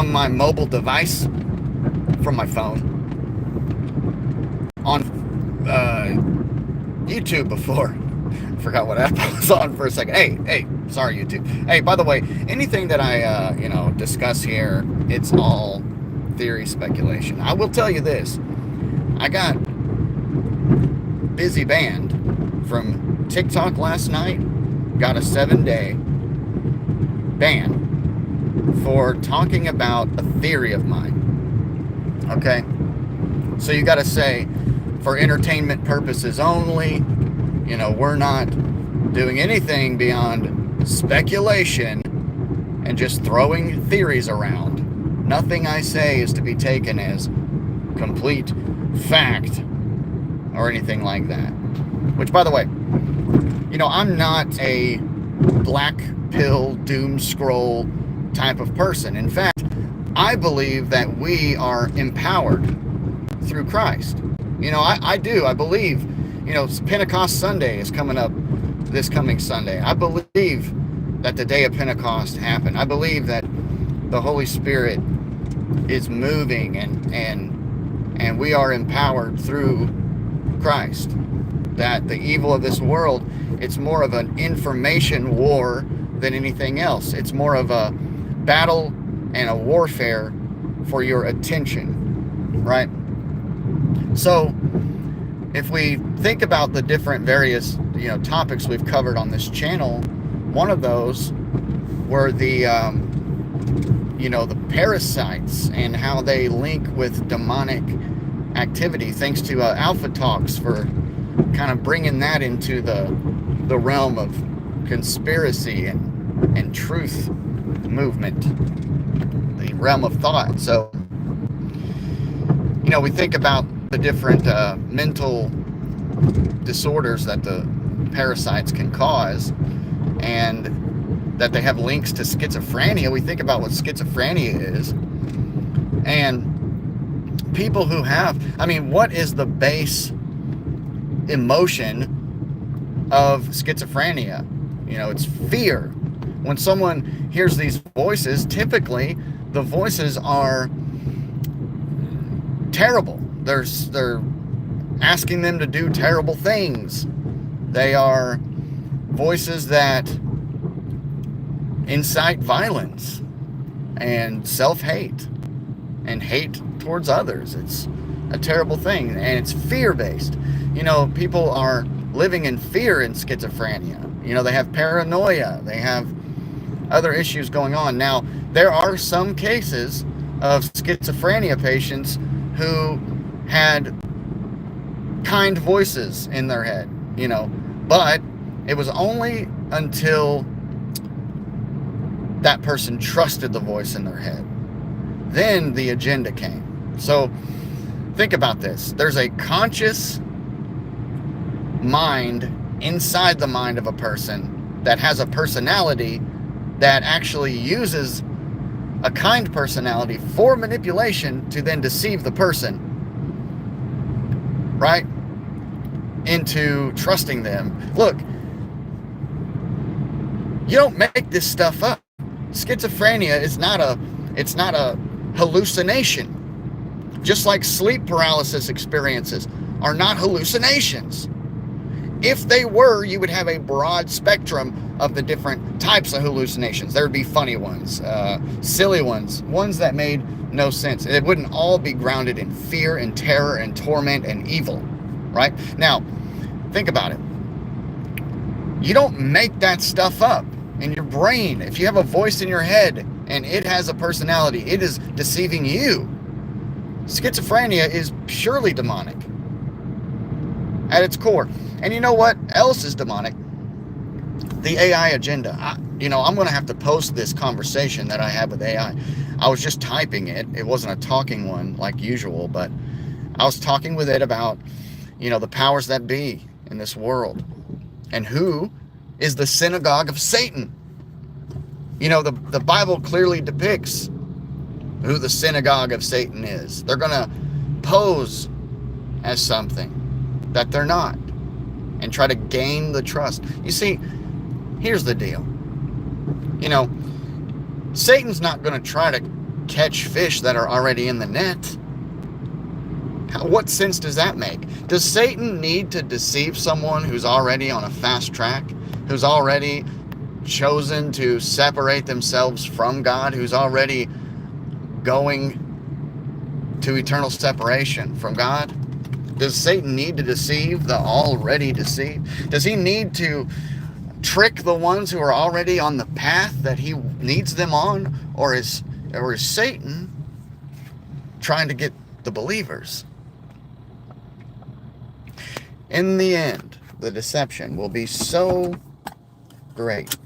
from my mobile device, from my phone, on YouTube before. Forgot what app I was on for a second. Hey, sorry YouTube. Hey, by the way, anything that I discuss here, it's all theory speculation. I will tell you this: I got busy banned from TikTok last night. Got a 7-day ban for talking about a theory of mine. Okay, so you got to say, for entertainment purposes only. We're not doing anything beyond speculation and just throwing theories around. Nothing I say is to be taken as complete fact or anything like that. Which, by the way, I'm not a black pill doom scroll type of person. In fact, I believe that we are empowered through Christ. I do. I believe, Pentecost Sunday is coming up this coming Sunday. I believe that the day of Pentecost happened. I believe that the Holy Spirit is moving and we are empowered through Christ. That the evil of this world, it's more of an information war than anything else. It's more of a battle and a warfare for your attention, right? So if we think about the different various topics we've covered on this channel, one of those were the the parasites and how they link with demonic activity, thanks to Alpha Talks for kind of bringing that into the realm of conspiracy and truth movement, the realm of thought. So we think about the different mental disorders that the parasites can cause, and that they have links to schizophrenia. We think about what schizophrenia is, and people who have, what is the base emotion of schizophrenia? It's fear. When someone hears these voices, typically the voices are terrible. They're asking them to do terrible things. They are voices that incite violence and self-hate and hate towards others. It's a terrible thing, and it's fear-based. People are living in fear in schizophrenia. They have paranoia. They have other issues going on. Now, there are some cases of schizophrenia patients who had kind voices in their head, but it was only until that person trusted the voice in their head, then the agenda came. So think about this. There's a conscious mind inside the mind of a person that has a personality that actually uses a kind personality for manipulation to then deceive the person, right, into trusting them. Look, you don't make this stuff up. Schizophrenia is not a hallucination. Just like sleep paralysis experiences are not hallucinations. If they were, you would have a broad spectrum of the different types of hallucinations. There would be funny ones, silly ones, ones that made no sense. It wouldn't all be grounded in fear and terror and torment and evil, right? Now, think about it. You don't make that stuff up in your brain. If you have a voice in your head and it has a personality, it is deceiving you. Schizophrenia is purely demonic at its core. And you know what else is demonic? The AI agenda. I'm going to have to post this conversation that I had with AI. I was just typing it. It wasn't a talking one like usual, but I was talking with it about, the powers that be in this world and who is the synagogue of Satan. The Bible clearly depicts who the synagogue of Satan is. They're going to pose as something that they're not and try to gain the trust. You see, here's the deal. Satan's not going to try to catch fish that are already in the net. What sense does that make? Does Satan need to deceive someone who's already on a fast track, who's already chosen to separate themselves from God, who's already going to eternal separation from God? Does Satan need to deceive the already deceived? Does he need to trick the ones who are already on the path that he needs them on? Or is Satan trying to get the believers? In the end, the deception will be so great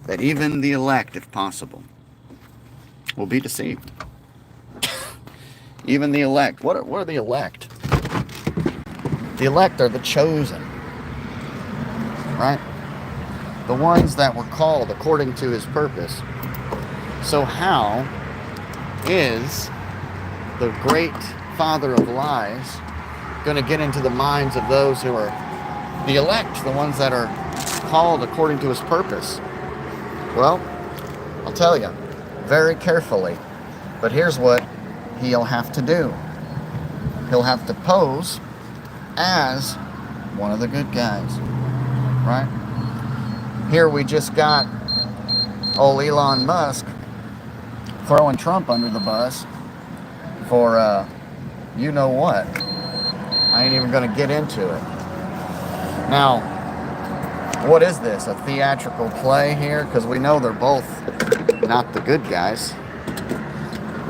that even the elect, if possible, will be deceived. Even the elect. What are the elect? The elect are the chosen, right? The ones that were called according to his purpose. So how is the great father of lies going to get into the minds of those who are the elect, the ones that are called according to his purpose? Well, I'll tell you very carefully, but here's what he'll have to do. He'll have to pose as one of the good guys, right? Here we just got old Elon Musk throwing Trump under the bus for you know what. I ain't even going to get into it. Now, what is this? A theatrical play here? Because we know they're both not the good guys.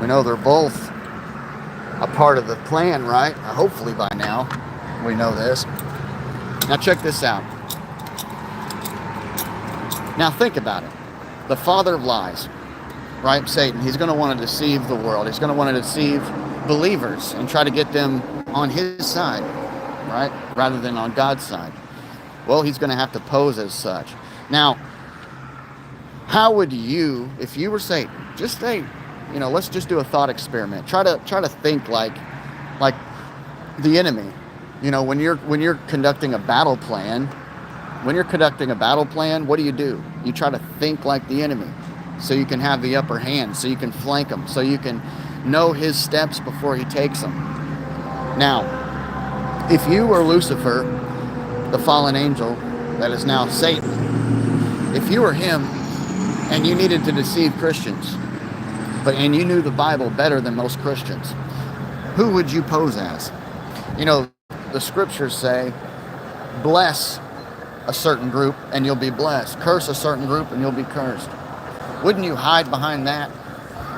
We know they're both a part of the plan, right? Hopefully by now we know this. Now check this out. Now think about it. The father of lies, right? Satan. He's going to want to deceive the world. He's going to want to deceive believers and try to get them on his side, right? Rather than on God's side. Well, he's going to have to pose as such. Now, how would you, if you were Satan, just say, let's just do a thought experiment. Try to think like the enemy. When you're conducting a battle plan, what do? You try to think like the enemy, so you can have the upper hand, so you can flank him, so you can know his steps before he takes them. Now, if you were Lucifer, the fallen angel that is now Satan, if you were him and you needed to deceive Christians, and you knew the Bible better than most Christians, who would you pose as? The scriptures say, bless a certain group and you'll be blessed. Curse a certain group and you'll be cursed. Wouldn't you hide behind that?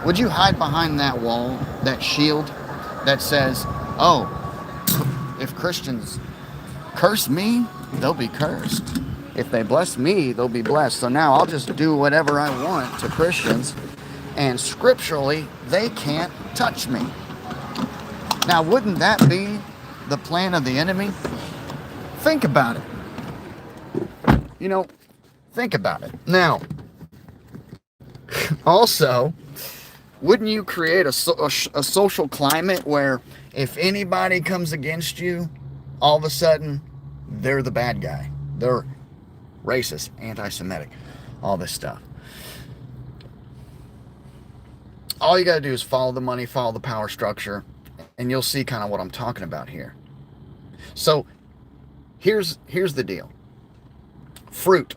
Would you hide behind that wall, that shield that says, oh, if Christians curse me, they'll be cursed. If they bless me, they'll be blessed. So now I'll just do whatever I want to Christians, and scripturally, they can't touch me. Now, wouldn't that be the plan of the enemy? Think about it. Think about it. Now, also, wouldn't you create a social climate where if anybody comes against you, all of a sudden, they're the bad guy. They're racist, anti-Semitic, all this stuff. All you got to do is follow the money, follow the power structure, and you'll see kind of what I'm talking about here. So, here's the deal. Fruit.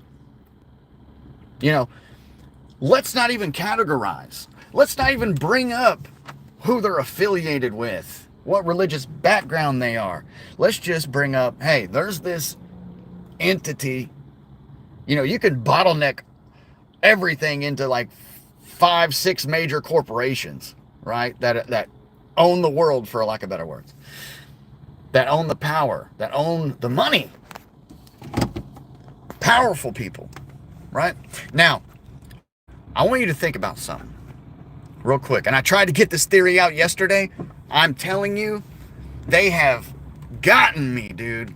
Let's not even categorize. Let's not even bring up who they're affiliated with, what religious background they are. Let's just bring up, hey, there's this entity. You could bottleneck everything into like 5-6 major corporations, right? That own the world, for lack of better words. That own the power, that own the money. Powerful people, right? Now, I want you to think about something real quick. And I tried to get this theory out yesterday. I'm telling you, they have gotten me, dude.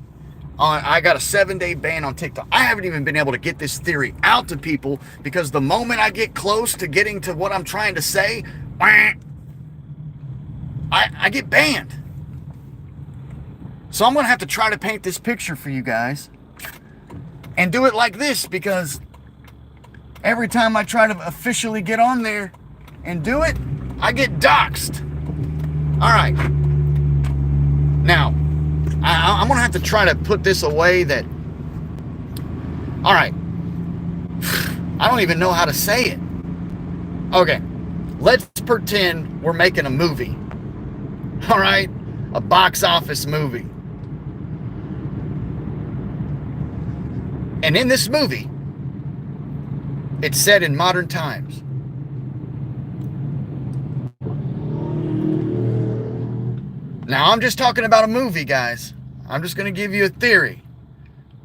I got a 7-day ban on TikTok. I haven't even been able to get this theory out to people because the moment I get close to getting to what I'm trying to say, I get banned. So I'm going to have to try to paint this picture for you guys and do it like this, because every time I try to officially get on there and do it, I get doxxed. All right. Now, I'm going to have to try to put this away that... All right. I don't even know how to say it. Okay. Let's pretend we're making a movie. All right? A box office movie. And in this movie, it's set in modern times. Now, I'm just talking about a movie, guys. I'm just going to give you a theory.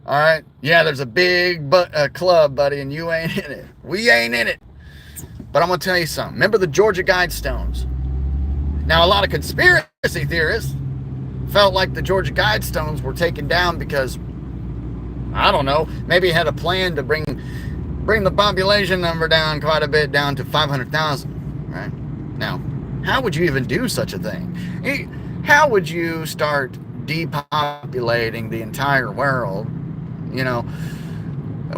All right? Yeah, there's a big club, buddy, and you ain't in it. We ain't in it. But I'm going to tell you something. Remember the Georgia Guidestones? Now, a lot of conspiracy theorists felt like the Georgia Guidestones were taken down because, I don't know, maybe it had a plan to bring the population number down quite a bit, down to 500,000, right? Now, how would you even do such a thing? How would you start depopulating the entire world,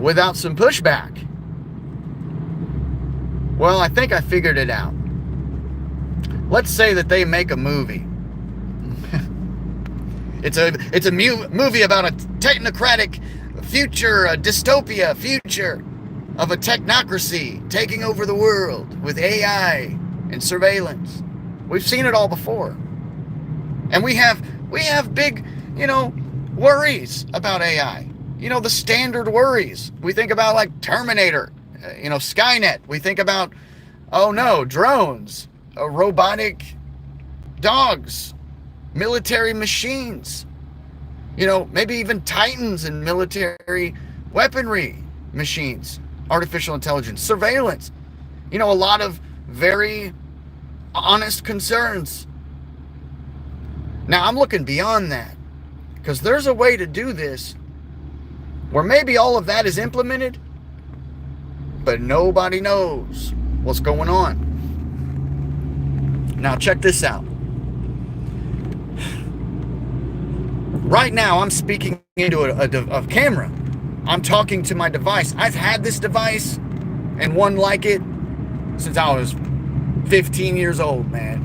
without some pushback? Well, I think I figured it out. Let's say that they make a movie. It's a movie about a technocratic future, a dystopia future of a technocracy taking over the world with AI and surveillance. We've seen it all before. And we have big, worries about AI. The standard worries. We think about like Terminator, Skynet. We think about, oh no, drones, robotic dogs, military machines, maybe even Titans and military weaponry machines, artificial intelligence, surveillance, a lot of very honest concerns. Now, I'm looking beyond that, because there's a way to do this where maybe all of that is implemented, but nobody knows what's going on. Now, check this out. Right now, I'm speaking into a camera. I'm talking to my device. I've had this device and one like it since I was 15 years old, man.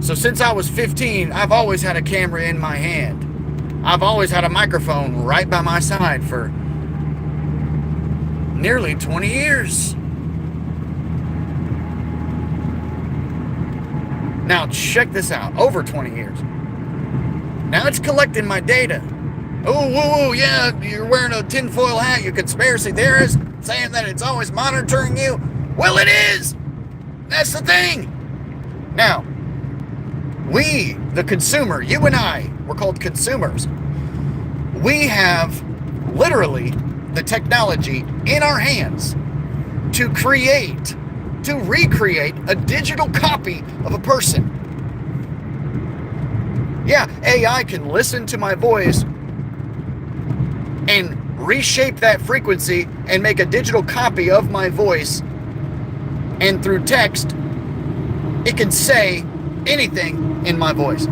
So since I was 15, I've always had a camera in my hand. I've always had a microphone right by my side for nearly 20 years. Now check this out, over 20 years. Now it's collecting my data. Oh, whoa, yeah, you're wearing a tinfoil hat, you conspiracy theorist, saying that it's always monitoring you. Well, it is. That's the thing. Now, we, the consumer, you and I, we're called consumers. We have literally the technology in our hands to recreate a digital copy of a person. Yeah, AI can listen to my voice and reshape that frequency and make a digital copy of my voice, and through text, it can say anything in my voice.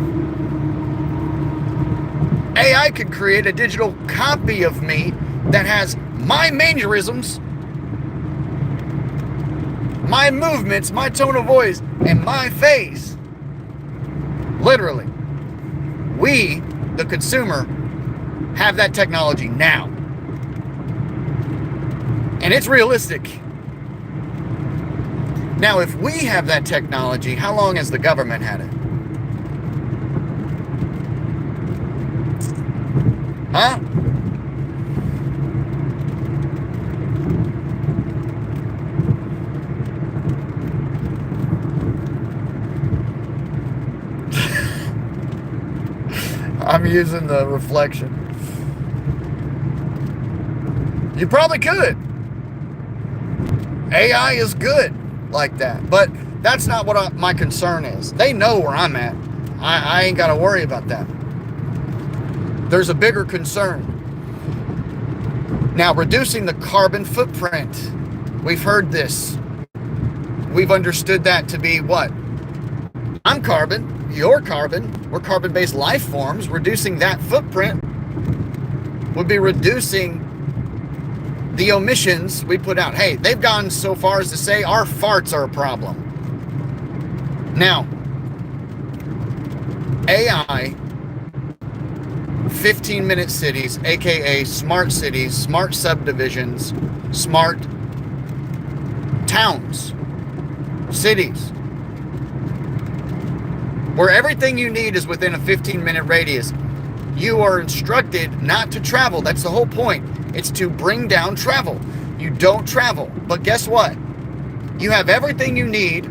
AI could create a digital copy of me that has my mannerisms, my movements, my tone of voice, and my face. Literally. We, the consumer, have that technology now. And it's realistic. Now, if we have that technology, how long has the government had it? Huh? I'm using the reflection. You probably could. AI is good like that, but that's not what my concern is. They know where I'm at. I ain't got to worry about that. There's a bigger concern. Now, reducing the carbon footprint. We've heard this. We've understood that to be what? I'm carbon, you're carbon, we're carbon-based life forms. Reducing that footprint would be reducing the emissions we put out. Hey, they've gone so far as to say our farts are a problem. Now, AI, 15-minute cities, aka smart cities, smart subdivisions, smart towns, cities, where everything you need is within a 15-minute radius. You are instructed not to travel. That's the whole point. It's to bring down travel. You don't travel. But guess what? You have everything you need,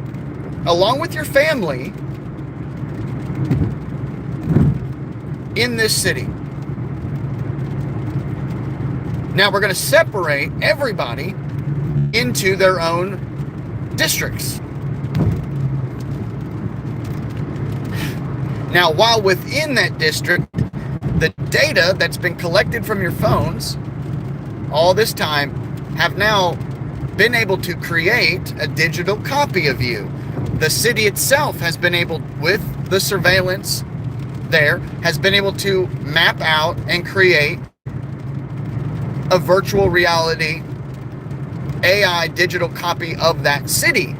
along with your family, in this city. Now we're going to separate everybody into their own districts. Now, while within that district, the data that's been collected from your phones all this time have now been able to create a digital copy of you. The city itself has been able, with the surveillance there, has been able to map out and create a virtual reality AI digital copy of that city.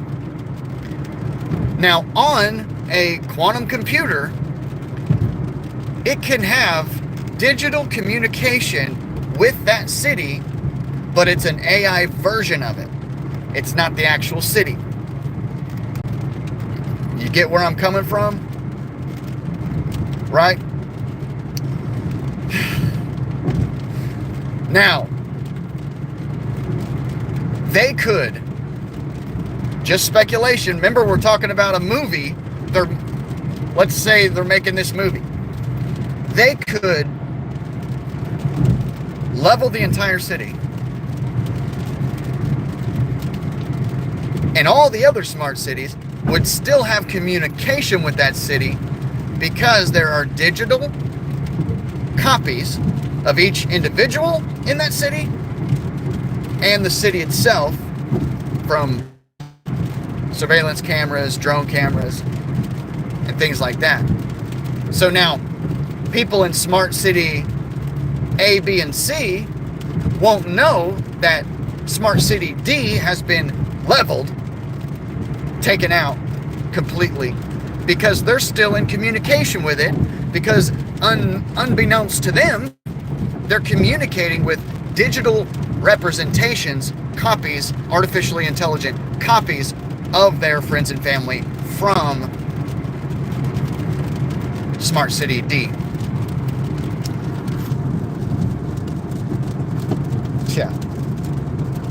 Now, on a quantum computer, it can have digital communication with that city, but it's an AI version of it. It's not the actual city. You get where I'm coming from? Right? Now, they could, just speculation, remember we're talking about a movie, let's say they're making this movie. They could level the entire city. And all the other smart cities would still have communication with that city because there are digital copies of each individual in that city and the city itself, from surveillance cameras, drone cameras, and things like that. So now, people in smart city A, B, and C won't know that smart city D has been leveled, taken out completely, because they're still in communication with it, because unbeknownst to them, they're communicating with digital representations, copies, artificially intelligent copies of their friends and family from Smart City D. Yeah.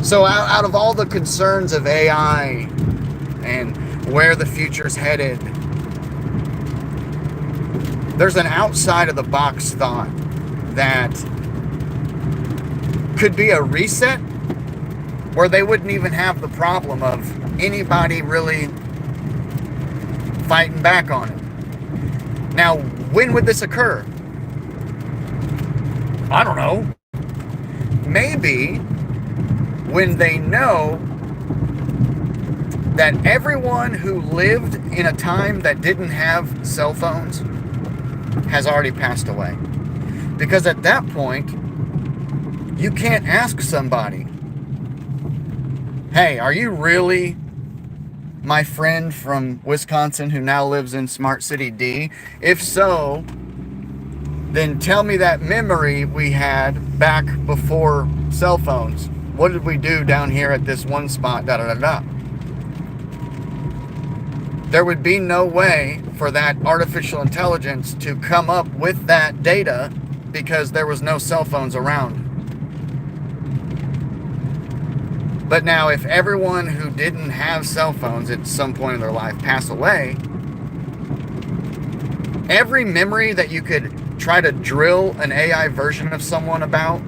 So out of all the concerns of AI and where the future's headed, there's an outside of the box thought that could be a reset where they wouldn't even have the problem of anybody really fighting back on it. Now, when would this occur? I don't know. Maybe when they know that everyone who lived in a time that didn't have cell phones has already passed away. Because at that point, you can't ask somebody, hey, are you really my friend from Wisconsin who now lives in Smart City D? If so, then tell me that memory we had back before cell phones. What did we do down here at this one spot? Da da da da. There would be no way for that artificial intelligence to come up with that data because there was no cell phones around. But now, if everyone who didn't have cell phones at some point in their life pass away, every memory that you could try to drill an AI version of someone about,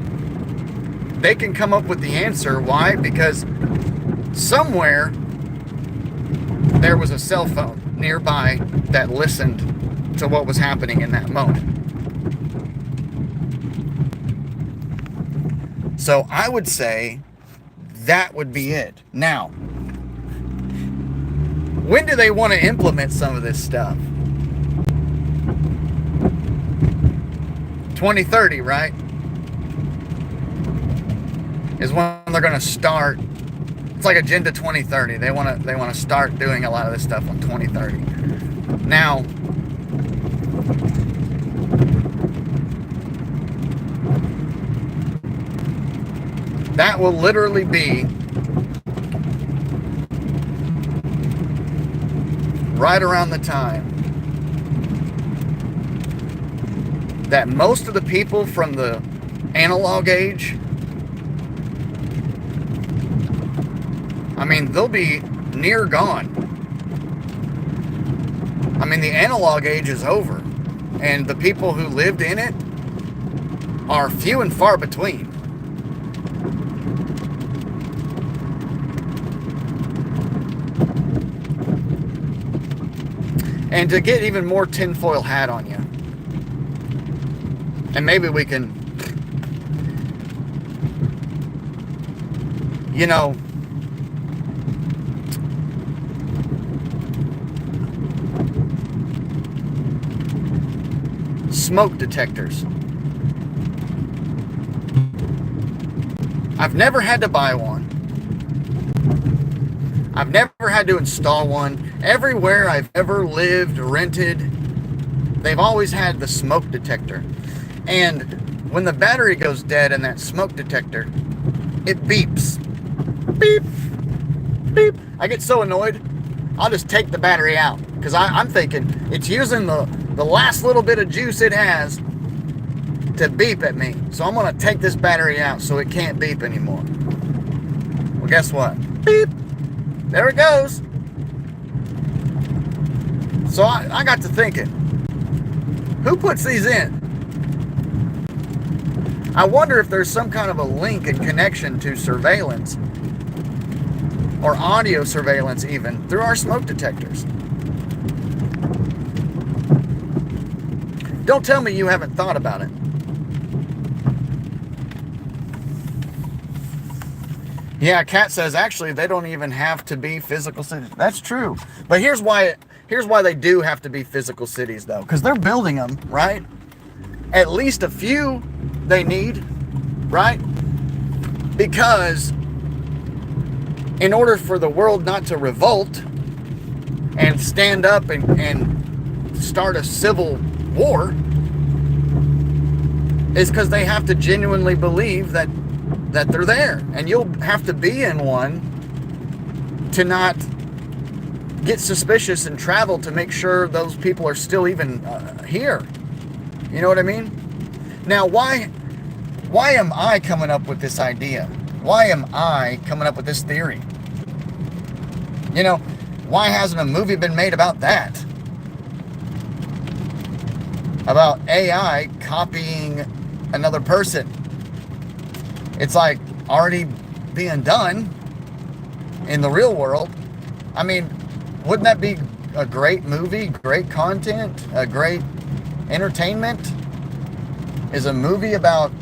they can come up with the answer. Why? Because somewhere there was a cell phone nearby that listened to what was happening in that moment. So I would say that would be it. Now, when do they want to implement some of this stuff? 2030, right? Is when they're going to start. It's like Agenda 2030. They want to start doing a lot of this stuff on 2030. Now, that will literally be right around the time that most of the people from the analog age, I mean, they'll be near gone. I mean, the analog age is over, and the people who lived in it are few and far between. And to get even more tinfoil hat on you, and maybe we can, you know, smoke detectors. I've never had to buy one. I've never had to install one. Everywhere I've ever lived, rented, they've always had the smoke detector. And when the battery goes dead in that smoke detector, it beeps. Beep, beep. I get so annoyed, I'll just take the battery out. Because I'm thinking it's using the last little bit of juice it has to beep at me. So I'm going to take this battery out so it can't beep anymore. Well, guess what? Beep. There it goes. So I got to thinking, who puts these in? I wonder if there's some kind of a link and connection to surveillance or audio surveillance even through our smoke detectors. Don't tell me you haven't thought about it. Yeah, Kat says actually they don't even have to be physical cities. That's true. But here's why they do have to be physical cities though, because they're building them, right? At least a few they need, right? Because in order for the world not to revolt and stand up and start a civil war, is because they have to genuinely believe that they're there. And you'll have to be in one to not get suspicious and travel to make sure those people are still even here. You know what I mean? Now, why am I coming up with this idea? Why am I coming up with this theory? You know, why hasn't a movie been made about that? About AI copying another person. It's like already being done in the real world. I mean, wouldn't that be a great movie, great content, a great entertainment? Is a movie about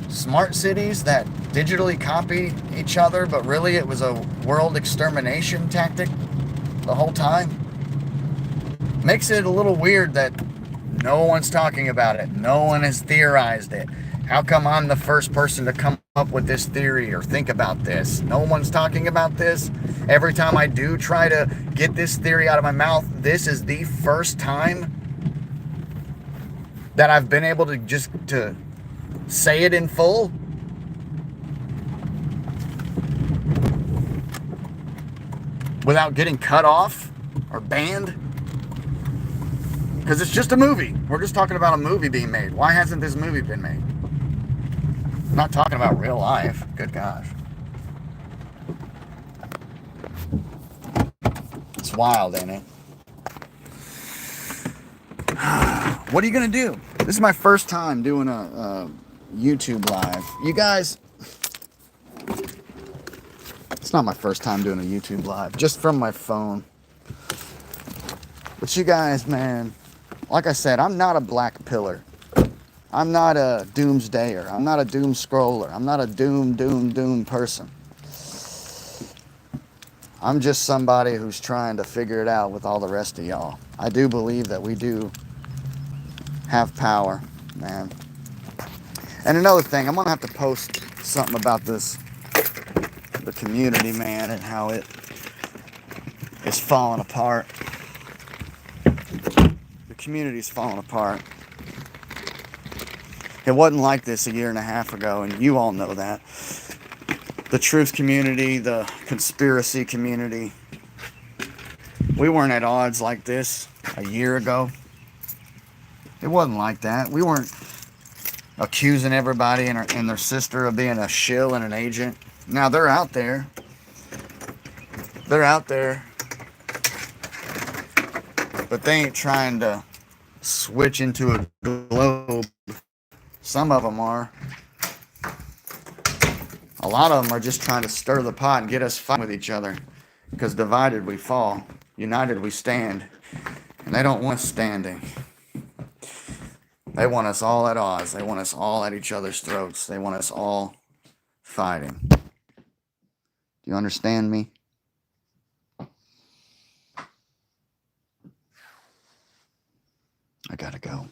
smart cities that digitally copy each other, but really it was a world extermination tactic the whole time? Makes it a little weird that no one's talking about it. No one has theorized it. How come I'm the first person to come up with this theory or think about this? No one's talking about this. Every time I do try to get this theory out of my mouth, this is the first time that I've been able to just to say it in full. Without getting cut off or banned. Because it's just a movie. We're just talking about a movie being made. Why hasn't this movie been made? I'm not talking about real life. Good gosh. It's wild, ain't it? What are you going to do? This is my first time doing a YouTube live. You guys, it's not my first time doing a YouTube live. Just from my phone. But you guys, man, like I said, I'm not a black pillar. I'm not a doomsdayer. I'm not a doom scroller. I'm not a doom person. I'm just somebody who's trying to figure it out with all the rest of y'all. I do believe that we do have power, man. And another thing, I'm going to have to post something about this, the community, man, and how it is falling apart. community's falling apart. It wasn't like this a year and a half ago, and you all know that. The truth community, the conspiracy community, we weren't at odds like this a year ago. It wasn't like that. We weren't accusing everybody and their sister of being a shill and an agent. Now they're out there. They're out there. But they ain't trying to switch into a globe. Some of them are. A lot of them are just trying to stir the pot and get us fighting with each other. Because divided we fall. United we stand. And they don't want us standing. They want us all at odds. They want us all at each other's throats. They want us all fighting. Do you understand me? I gotta go.